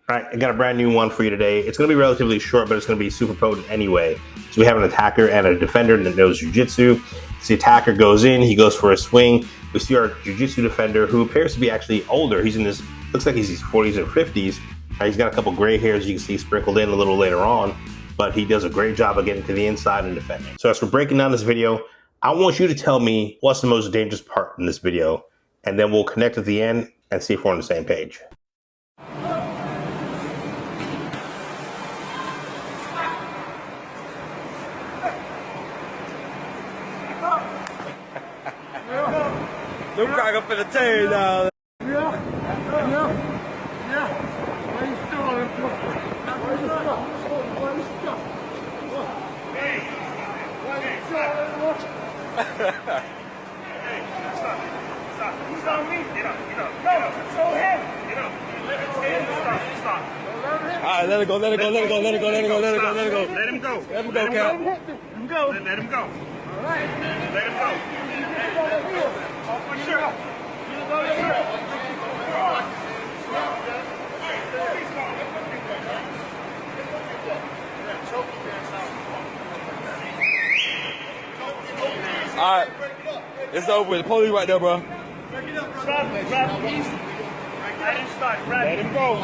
All right, I got a brand new one for you today. It's going to be relatively short, but it's going to be super potent anyway. So we have an attacker and a defender that knows Jiu Jitsu. So the attacker goes in, he goes for a swing. We see our Jiu Jitsu defender, who appears to be actually older. He's in his, looks like he's in his 40s or 50s. He's got a couple gray hairs you can see sprinkled in a little later on, but he does a great job of getting to the inside and defending. So as we're breaking down this video, I want you to tell me what's the most dangerous part in this video, and then we'll connect at the end and see if we're on the same page. Don't crack up in the tail now. He's on me. Get up. No, control him. Get up. Stop. Alright, let it go. Let him go. Let him go, Cal. Let him go. All right. Let him go. For sure. Alright. It's over with. The police right there, bro. Stop. Let him go.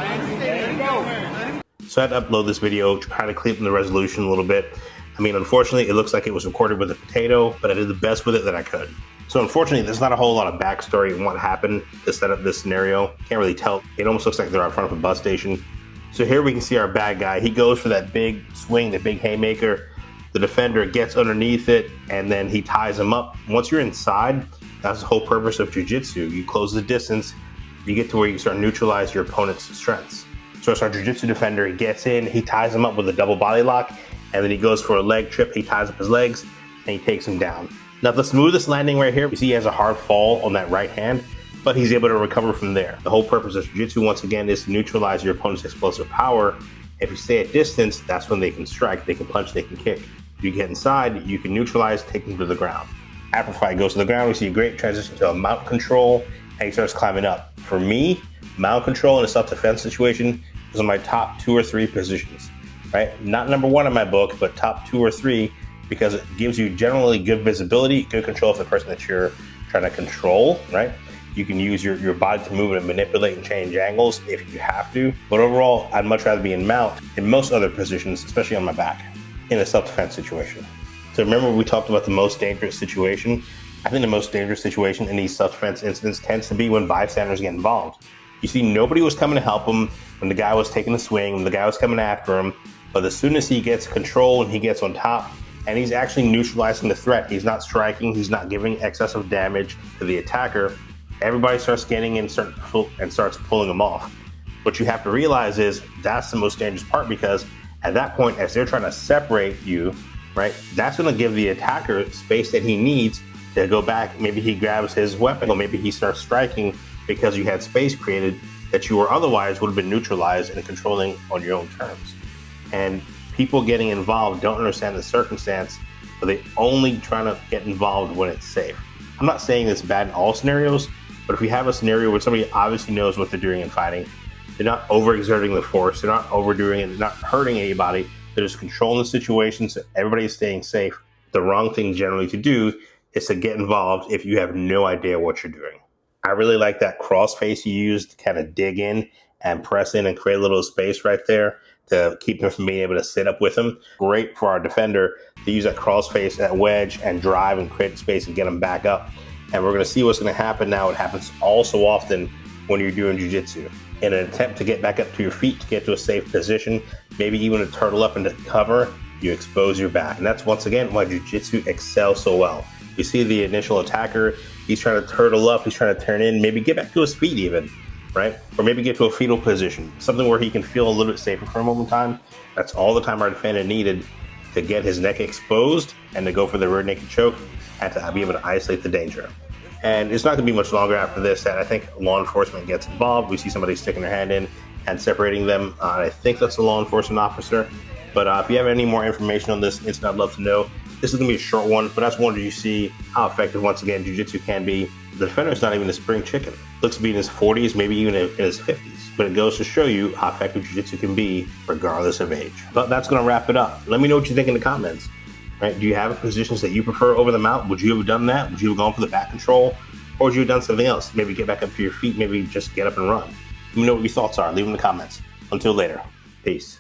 So I had to upload this video, trying to clean up the resolution a little bit. I mean, unfortunately, it looks like it was recorded with a potato, but I did the best with it that I could. So unfortunately, there's not a whole lot of backstory on what happened to set up this scenario. Can't really tell. It almost looks like they're out front of a bus station. So here we can see our bad guy. He goes for that big swing, the big haymaker. The defender gets underneath it, and then he ties him up. Once you're inside, that's the whole purpose of jiu-jitsu. You close the distance, you get to where you start to neutralize your opponent's strengths. So as our jiu-jitsu defender, he gets in, he ties him up with a double body lock, and then he goes for a leg trip. He ties up his legs, and he takes him down. Now, the smoothest landing right here, you see he has a hard fall on that right hand, but he's able to recover from there. The whole purpose of jiu-jitsu, once again, is to neutralize your opponent's explosive power. If you stay at distance, that's when they can strike, they can punch, they can kick. If you get inside, you can neutralize, take them to the ground. After the fight goes to the ground, we see a great transition to a mount control, and he starts climbing up. For me, mount control in a self-defense situation is one of my top 2 or 3 positions, right? Not number 1 in my book, but top 2 or 3, because it gives you generally good visibility, good control of the person that you're trying to control, right? You can use your body to move and manipulate and change angles if you have to. But overall, I'd much rather be in mount in most other positions, especially on my back, in a self-defense situation. So remember, we talked about the most dangerous situation. I think the most dangerous situation in these self-defense incidents tends to be when bystanders get involved. You see, nobody was coming to help him when the guy was taking the swing, when the guy was coming after him. But as soon as he gets control and he gets on top, and he's actually neutralizing the threat, he's not striking, he's not giving excessive damage to the attacker, everybody starts getting in and starts pulling him off. What you have to realize is that's the most dangerous part, because at that point, as they're trying to separate you, right, that's going to give the attacker space that he needs to go back. Maybe he grabs his weapon, or maybe he starts striking because you had space created that you were otherwise would have been neutralized and controlling on your own terms. And people getting involved don't understand the circumstance, but they only trying to get involved when it's safe. I'm not saying it's bad in all scenarios, but if you have a scenario where somebody obviously knows what they're doing in fighting, they're not overexerting the force, they're not overdoing it, they're not hurting anybody, they're just controlling the situation so everybody's staying safe. The wrong thing generally to do is to get involved if you have no idea what you're doing. I really like that cross face you used to kind of dig in and press in and create a little space right there to keep him from being able to sit up with him. Great for our defender to use that cross face, that wedge, and drive and create space and get him back up. And we're going to see what's going to happen now. It happens all so often when you're doing jiu-jitsu. In an attempt to get back up to your feet, to get to a safe position, maybe even to turtle up into cover, you expose your back. And that's once again why jiu-jitsu excels so well. You see the initial attacker, he's trying to turtle up, he's trying to turn in, maybe get back to his feet even, right? Or maybe get to a fetal position, something where he can feel a little bit safer for a moment in time. That's all the time our defender needed to get his neck exposed and to go for the rear naked choke and to be able to isolate the danger. And it's not going to be much longer after this that I think law enforcement gets involved. We see somebody sticking their hand in and separating them. I think that's a law enforcement officer. But if you have any more information on this incident, I'd love to know. This is going to be a short one, but I just wanted you to see how effective, once again, jiu-jitsu can be. The defender is not even a spring chicken. looks to be in his 40s, maybe even in his 50s. But it goes to show you how effective jiu-jitsu can be regardless of age. But that's going to wrap it up. Let me know what you think in the comments. Right? Do you have positions that you prefer over the mount? Would you have done that? Would you have gone for the back control? Or would you have done something else? Maybe get back up to your feet, maybe just get up and run. Let me know what your thoughts are. Leave them in the comments. Until later, peace.